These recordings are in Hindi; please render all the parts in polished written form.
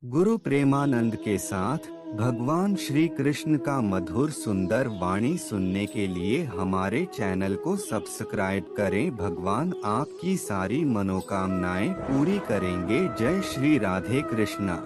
गुरु प्रेमानंद के साथ भगवान श्री कृष्ण का मधुर सुंदर वाणी सुनने के लिए हमारे चैनल को सब्सक्राइब करें। भगवान आपकी सारी मनोकामनाएं पूरी करेंगे। जय श्री राधे कृष्णा।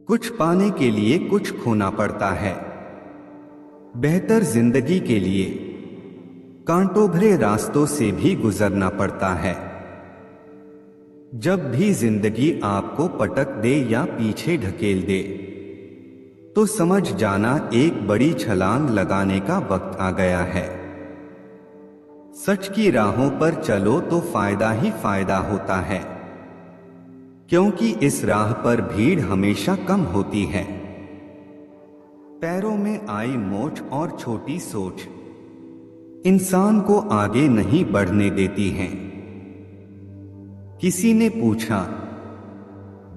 कुछ पाने के लिए कुछ खोना पड़ता है। बेहतर जिंदगी के लिए कांटों भरे रास्तों से भी गुजरना पड़ता है। जब भी जिंदगी आपको पटक दे या पीछे ढकेल दे तो समझ जाना एक बड़ी छलांग लगाने का वक्त आ गया है। सच की राहों पर चलो तो फायदा ही फायदा होता है, क्योंकि इस राह पर भीड़ हमेशा कम होती है। पैरों में आई मोच और छोटी सोच इंसान को आगे नहीं बढ़ने देती हैं। किसी ने पूछा,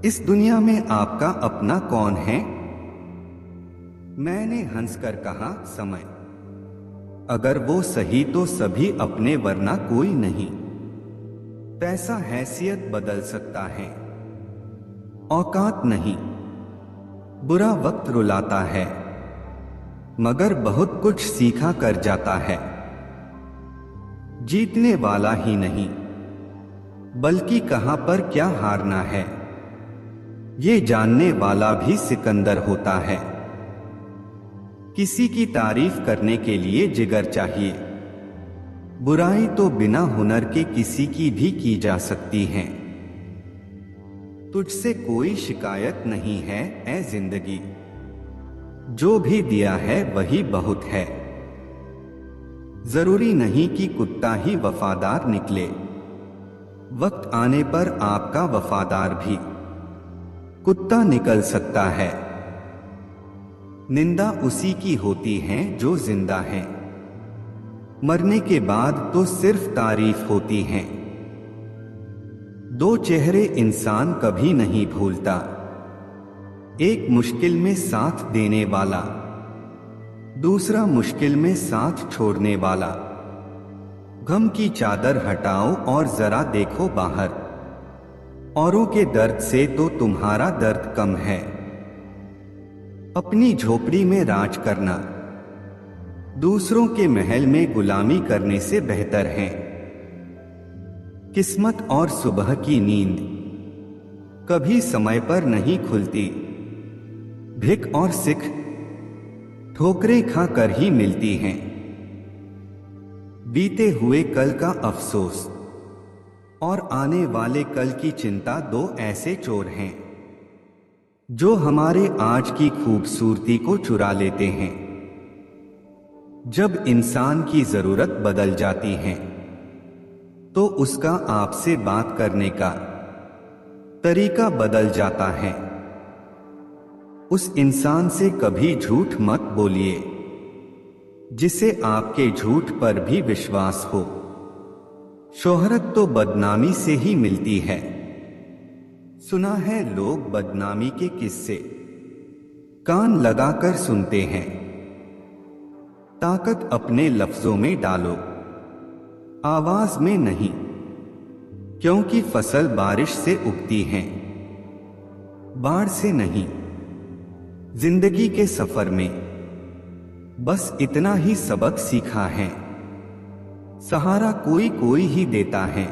इस दुनिया में आपका अपना कौन है? मैंने हंसकर कहा, समय। अगर वो सही तो सभी अपने, वरना कोई नहीं। पैसा हैसियत बदल सकता है, औकात नहीं। बुरा वक्त रुलाता है, मगर बहुत कुछ सीखा कर जाता है। जीतने वाला ही नहीं, बल्कि कहां पर क्या हारना है, ये जानने वाला भी सिकंदर होता है। किसी की तारीफ करने के लिए जिगर चाहिए। बुराई तो बिना हुनर के किसी की भी की जा सकती है। तुझसे कोई शिकायत नहीं है ऐ जिंदगी, जो भी दिया है वही बहुत है। जरूरी नहीं कि कुत्ता ही वफादार निकले, वक्त आने पर आपका वफादार भी कुत्ता निकल सकता है। निंदा उसी की होती है जो जिंदा है, मरने के बाद तो सिर्फ तारीफ होती है। दो चेहरे इंसान कभी नहीं भूलता, एक मुश्किल में साथ देने वाला, दूसरा मुश्किल में साथ छोड़ने वाला। गम की चादर हटाओ और जरा देखो बाहर, औरों के दर्द से तो तुम्हारा दर्द कम है। अपनी झोपड़ी में राज करना दूसरों के महल में गुलामी करने से बेहतर है। किस्मत और सुबह की नींद कभी समय पर नहीं खुलती। भिख और सिख ठोकरें खाकर ही मिलती हैं। बीते हुए कल का अफसोस और आने वाले कल की चिंता दो ऐसे चोर हैं जो हमारे आज की खूबसूरती को चुरा लेते हैं। जब इंसान की जरूरत बदल जाती है तो उसका आपसे बात करने का तरीका बदल जाता है। उस इंसान से कभी झूठ मत बोलिए जिसे आपके झूठ पर भी विश्वास हो। शोहरत तो बदनामी से ही मिलती है। सुना है लोग बदनामी के किस्से कान लगाकर सुनते हैं। ताकत अपने लफ्जों में डालो, आवाज में नहीं, क्योंकि फसल बारिश से उगती है, बाढ़ से नहीं। जिंदगी के सफर में बस इतना ही सबक सीखा है, सहारा कोई कोई ही देता है।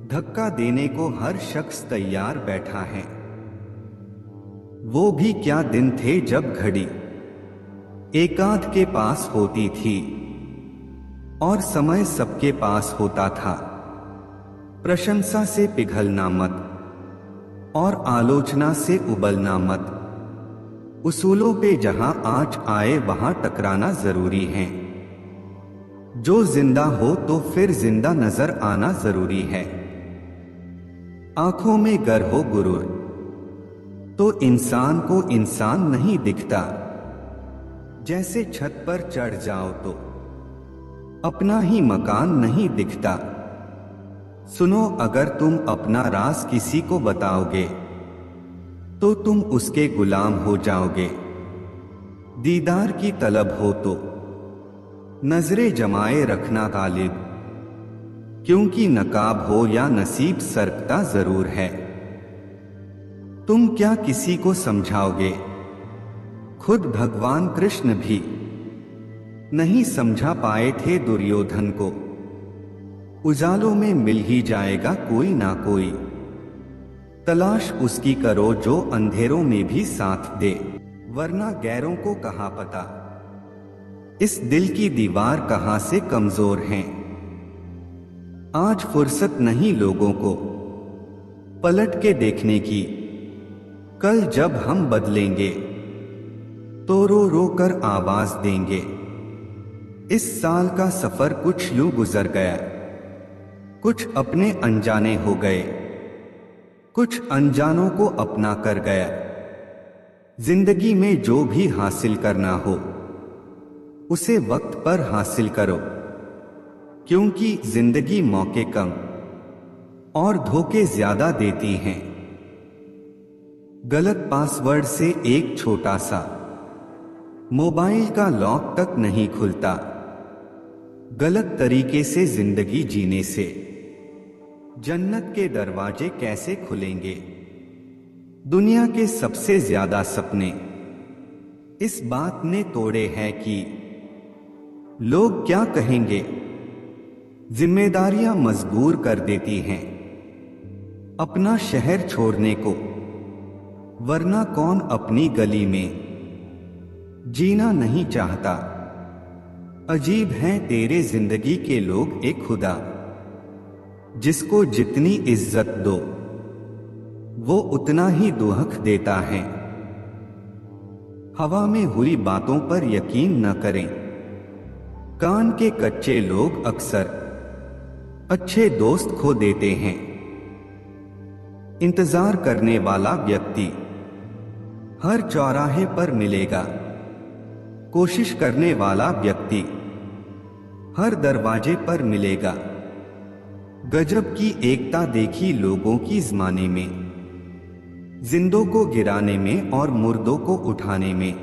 धक्का देने को हर शख्स तैयार बैठा है। वो भी क्या दिन थे जब घड़ी एकांत के पास होती थी और समय सबके पास होता था। प्रशंसा से पिघलना मत और आलोचना से उबलना मत। उसूलों पे जहां आँच आए वहां टकराना जरूरी है। जो जिंदा हो तो फिर जिंदा नजर आना जरूरी है। आंखों में गर हो गुरूर तो इंसान को इंसान नहीं दिखता। जैसे छत पर चढ़ जाओ तो अपना ही मकान नहीं दिखता। सुनो, अगर तुम अपना राज किसी को बताओगे तो तुम उसके गुलाम हो जाओगे। दीदार की तलब हो तो नजरें जमाए रखना गालिब, क्योंकि नकाब हो या नसीब सरकता जरूर है। तुम क्या किसी को समझाओगे? खुद भगवान कृष्ण भी नहीं समझा पाए थे दुर्योधन को। उजालों में मिल ही जाएगा कोई ना कोई, तलाश उसकी करो जो अंधेरों में भी साथ दे, वरना गैरों को कहाँ पता इस दिल की दीवार कहाँ से कमजोर हैं। आज फुर्सत नहीं लोगों को पलट के देखने की, कल जब हम बदलेंगे तो रो रो कर आवाज देंगे। इस साल का सफर कुछ यूं गुजर गया, कुछ अपने अनजाने हो गए, कुछ अनजानों को अपना कर गया। जिंदगी में जो भी हासिल करना हो उसे वक्त पर हासिल करो, क्योंकि जिंदगी मौके कम और धोखे ज्यादा देती हैं। गलत पासवर्ड से एक छोटा सा मोबाइल का लॉक तक नहीं खुलता। गलत तरीके से जिंदगी जीने से जन्नत के दरवाजे कैसे खुलेंगे? दुनिया के सबसे ज्यादा सपने इस बात ने तोड़े हैं कि लोग क्या कहेंगे। जिम्मेदारियां मजबूर कर देती हैं अपना शहर छोड़ने को, वरना कौन अपनी गली में जीना नहीं चाहता। अजीब हैं तेरे जिंदगी के लोग, एक खुदा जिसको जितनी इज्जत दो वो उतना ही दुहक देता है। हवा में हुई बातों पर यकीन न करें, कान के कच्चे लोग अक्सर अच्छे दोस्त खो देते हैं। इंतजार करने वाला व्यक्ति हर चौराहे पर मिलेगा, कोशिश करने वाला व्यक्ति हर दरवाजे पर मिलेगा। गजब की एकता देखी लोगों की ज़माने में, जिंदों को गिराने में और मुर्दों को उठाने में।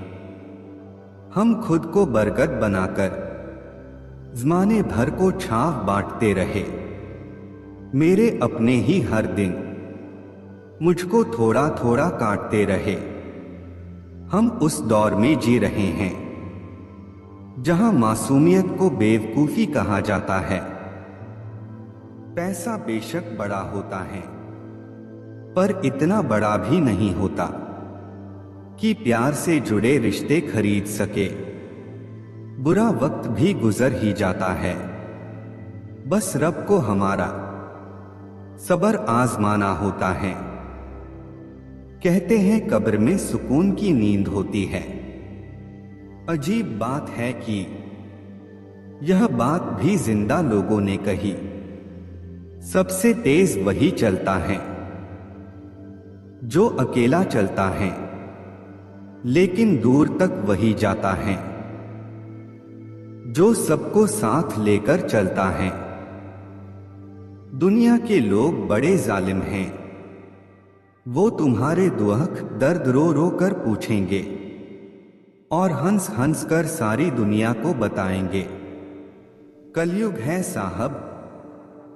हम खुद को बरगद बनाकर ज़माने भर को छाव बांटते रहे। मेरे अपने ही हर दिन मुझको थोड़ा थोड़ा काटते रहे। हम उस दौर में जी रहे हैं जहां मासूमियत को बेवकूफी कहा जाता है। पैसा बेशक बड़ा होता है, पर इतना बड़ा भी नहीं होता कि प्यार से जुड़े रिश्ते खरीद सके। बुरा वक्त भी गुजर ही जाता है, बस रब को हमारा सब्र आजमाना होता है। कहते हैं कब्र में सुकून की नींद होती है। अजीब बात है कि यह बात भी जिंदा लोगों ने कही। सबसे तेज वही चलता है जो अकेला चलता है, लेकिन दूर तक वही जाता है जो सबको साथ लेकर चलता है। दुनिया के लोग बड़े जालिम हैं, वो तुम्हारे दुख दर्द रो रो कर पूछेंगे और हंस हंस कर सारी दुनिया को बताएंगे। कलयुग है साहब,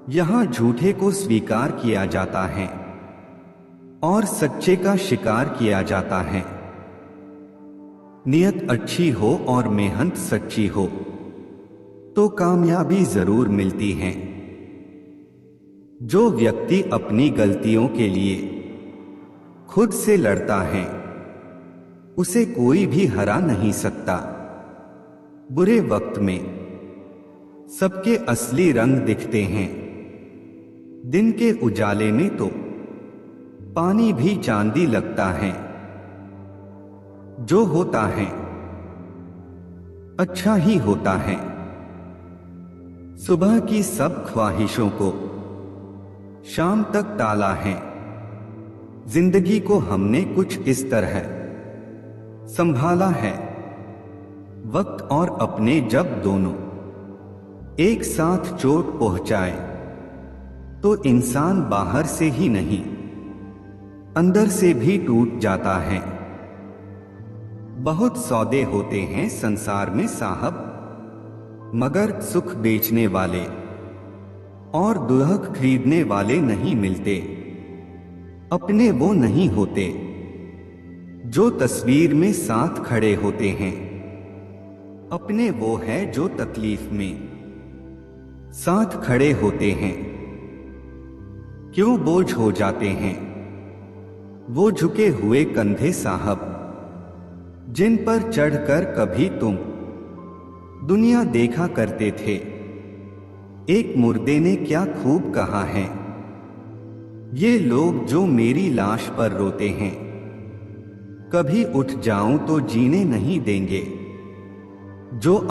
यहां झूठे को स्वीकार किया जाता है और सच्चे का शिकार किया जाता है। नियत अच्छी हो और मेहनत सच्ची हो तो कामयाबी जरूर मिलती है। जो व्यक्ति अपनी गलतियों के लिए खुद से लड़ता है उसे कोई भी हरा नहीं सकता। बुरे वक्त में सबके असली रंग दिखते हैं, दिन के उजाले में तो पानी भी चांदी लगता है। जो होता है अच्छा ही होता है। सुबह की सब ख्वाहिशों को शाम तक टाला है। जिंदगी को हमने कुछ इस तरह संभाला है, वक्त और अपने जब दोनों एक साथ चोट पहुंचाए तो इंसान बाहर से ही नहीं अंदर से भी टूट जाता है। बहुत सौदे होते हैं संसार में साहब, मगर सुख बेचने वाले और दुल्हन खरीदने वाले नहीं मिलते। अपने वो नहीं होते जो तस्वीर में साथ खड़े होते हैं। अपने वो है जो तकलीफ में साथ खड़े होते हैं। क्यों बोझ हो जाते हैं वो झुके हुए कंधे साहब, जिन पर चढ़कर कभी तुम दुनिया देखा करते थे। एक मुर्दे ने क्या खूब कहा है, ये लोग जो मेरी लाश पर रोते हैं, कभी उठ जाऊं तो जीने नहीं देंगे। जो